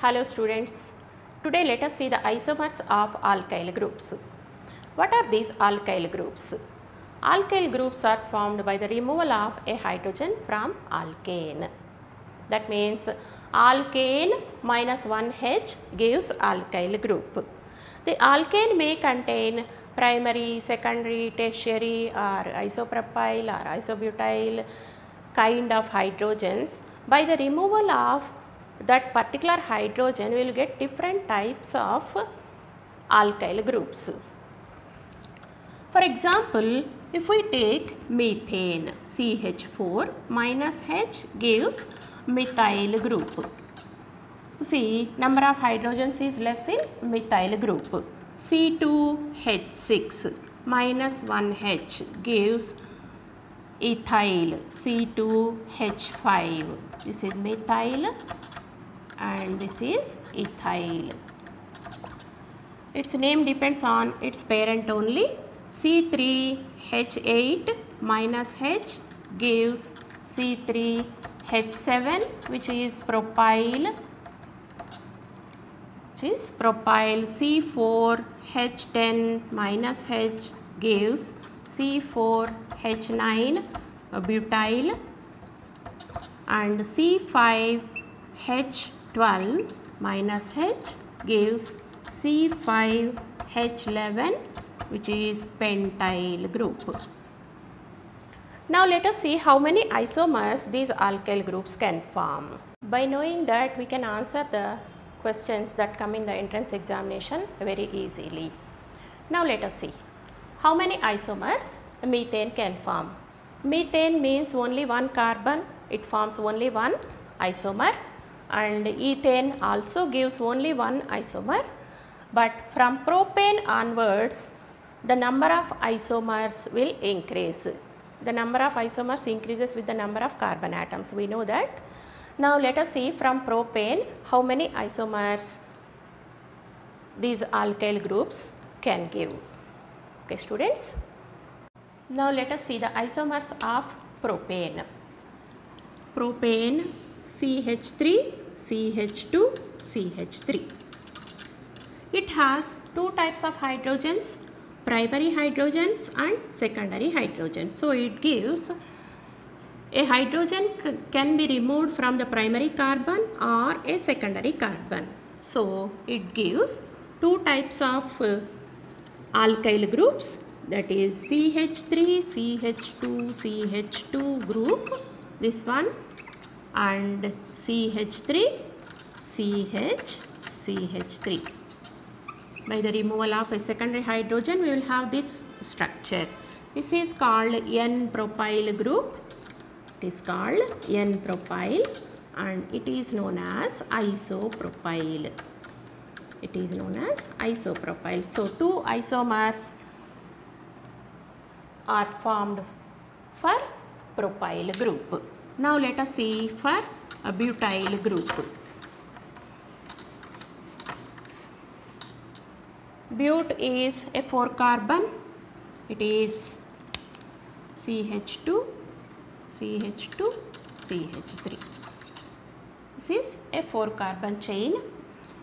Hello students, today let us see the isomers of alkyl groups. What are these alkyl groups? Alkyl groups are formed by the removal of a hydrogen from alkane. That means alkane minus 1H gives alkyl group. The alkane may contain primary, secondary, tertiary or isopropyl or isobutyl kind of hydrogens. By the removal of that particular hydrogen, we will get different types of alkyl groups. For example, if we take methane, CH4 minus H gives methyl group. See, number of hydrogens is less in methyl group. C2H6 minus 1H gives ethyl, C2H5. This is methyl and this is ethyl. Its name depends on its parent only. C3H8 minus H gives C3H7, which is propyl. C4H10 minus H gives C4H9 butyl, and C5H12 minus H gives C5H11, which is pentyl group. Now let us see how many isomers these alkyl groups can form. By knowing that, we can answer the questions that come in the entrance examination very easily. Now let us see how many isomers methane can form. Methane means only one carbon, it forms only one isomer, and ethane also gives only one isomer, but from propane onwards the number of isomers will increase. The number of isomers increases with the number of carbon atoms, we know that. Now let us see from propane how many isomers these alkyl groups can give. Okay students. Now let us see the isomers of propane. Propane CH3, CH2, CH3. It has two types of hydrogens, primary hydrogens and secondary hydrogens. So it gives a hydrogen can be removed from the primary carbon or a secondary carbon. So it gives two types of alkyl groups, that is CH3, CH2, CH2 group, this one, and CH3, CH, CH3. By the removal of a secondary hydrogen, we will have this structure. This is called N-propyl group. It is called N-propyl and it is known as isopropyl. It is known as isopropyl. So, two isomers are formed for propyl group. Now, let us see for a butyl group. But is a 4 carbon. It is CH2, CH2, CH3. This is a 4 carbon chain.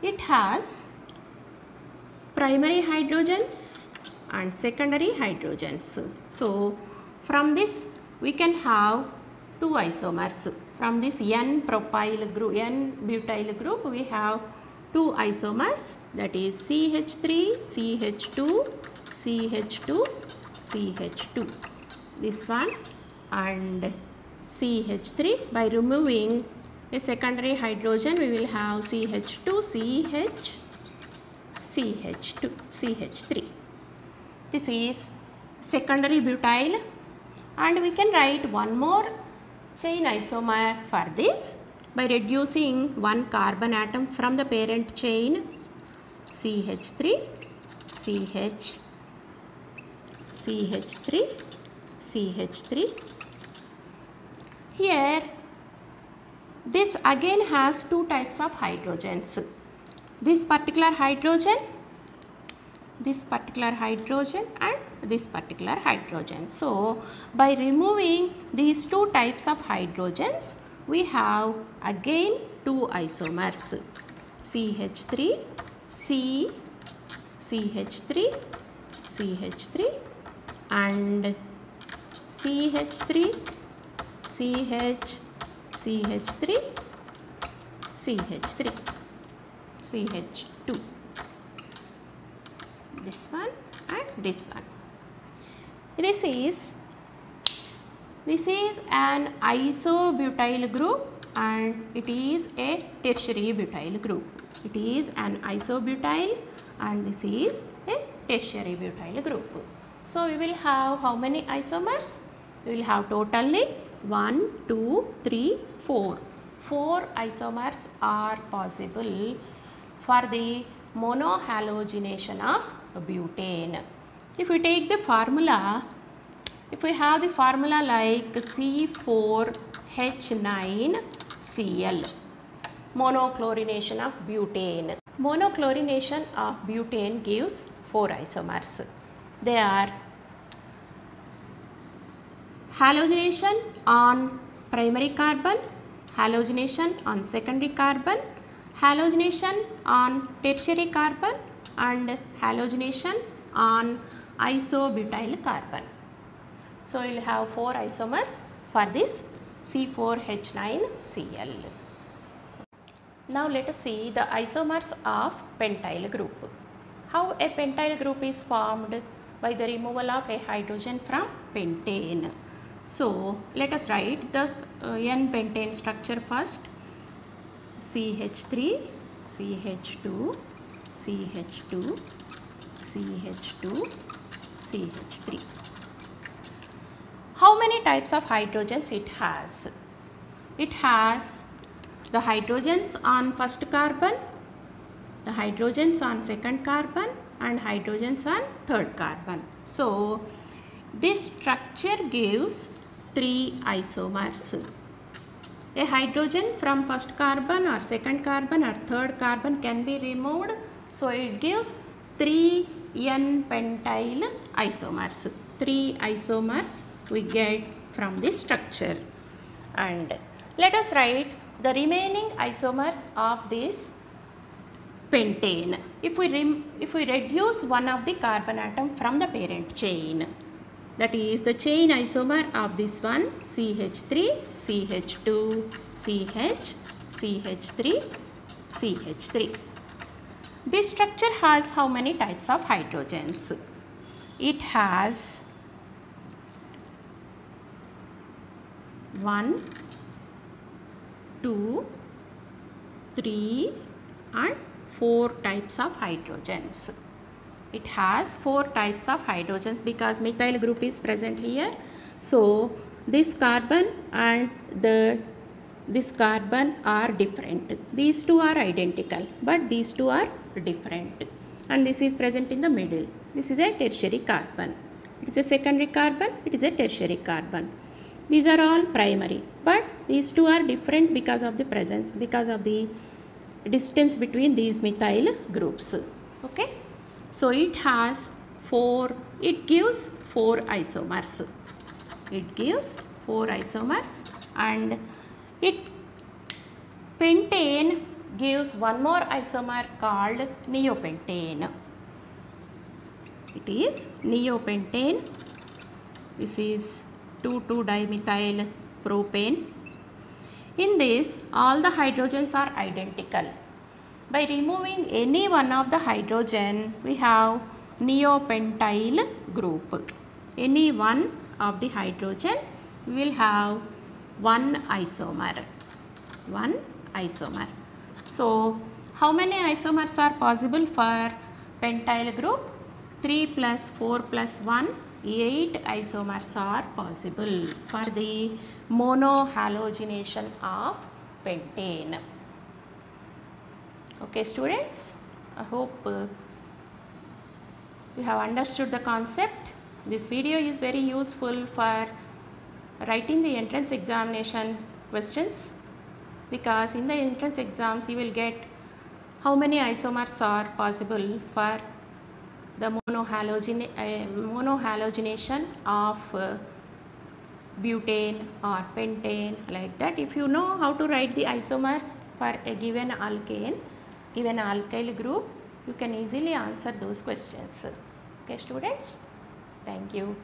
It has primary hydrogens and secondary hydrogens. So, from this we can have two isomers. From this N-propyl group, N-butyl group, we have two isomers, that is CH3, CH2, CH2, CH2. This one and CH3. By removing a secondary hydrogen, we will have CH2, CH, CH2, CH3. This is secondary butyl, and we can write one more chain isomer for this by reducing one carbon atom from the parent chain, CH3, CH, CH3, CH3. Here this again has two types of hydrogens. This particular hydrogen and this particular hydrogen. So, by removing these two types of hydrogens, we have again two isomers. CH3, C, CH3, CH3 and CH3, CH, CH3, CH3, CH2. This one and this one. This is an isobutyl group and it is a tertiary butyl group. It is an isobutyl and this is a tertiary butyl group. So we will have how many isomers? We will have totally 1, 2, 3, 4. 4 isomers are possible for the monohalogenation of butane. If we take the formula, if we have the formula like C4H9Cl, monochlorination of butane. Monochlorination of butane gives 4 isomers. They are halogenation on primary carbon, halogenation on secondary carbon, halogenation on tertiary carbon and halogenation on isobutyl carbon. So we will have 4 isomers for this C4H9Cl. Now let us see the isomers of pentyl group. How a pentyl group is formed? By the removal of a hydrogen from pentane. So let us write the N-pentane structure first. CH3, CH2, CH2, CH2, CH3. How many types of hydrogens it has? It has the hydrogens on first carbon, the hydrogens on second carbon and hydrogens on third carbon. So this structure gives 3 isomers. A hydrogen from first carbon or second carbon or third carbon can be removed. So it gives 3 N-pentyl isomers. 3 isomers we get from this structure. And let us write the remaining isomers of this pentane. If we reduce one of the carbon atom from the parent chain, that is the chain isomer of this one, CH3, CH2, CH, CH3, CH3. This structure has how many types of hydrogens? It has 1, 2, 3 and 4 types of hydrogens. It has 4 types of hydrogens because methyl group is present here. So this carbon and this carbon are different. These two are identical but these two are different. And this is present in the middle. This is a tertiary carbon. It is a secondary carbon. It is a tertiary carbon. These are all primary, but these two are different because of the presence, because of the distance between these methyl groups. Okay. So it has 4, it gives 4 isomers. It gives 4 isomers and pentane gives one more isomer called neopentane. It is neopentane. This is 2,2-dimethyl propane. In this, all the hydrogens are identical. By removing any one of the hydrogen, we have neopentyl group. Any one of the hydrogen, we will have one isomer. One isomer. So, how many isomers are possible for pentyl group? 3 plus 4 plus 1, 8 isomers are possible for the monohalogenation of pentane. Okay students, I hope you have understood the concept. This video is very useful for writing the entrance examination questions, because in the entrance exams you will get how many isomers are possible for the monohalogenation of butane or pentane, like that. If you know how to write the isomers for a given alkane, give an alkyl group, you can easily answer those questions. Okay students, thank you.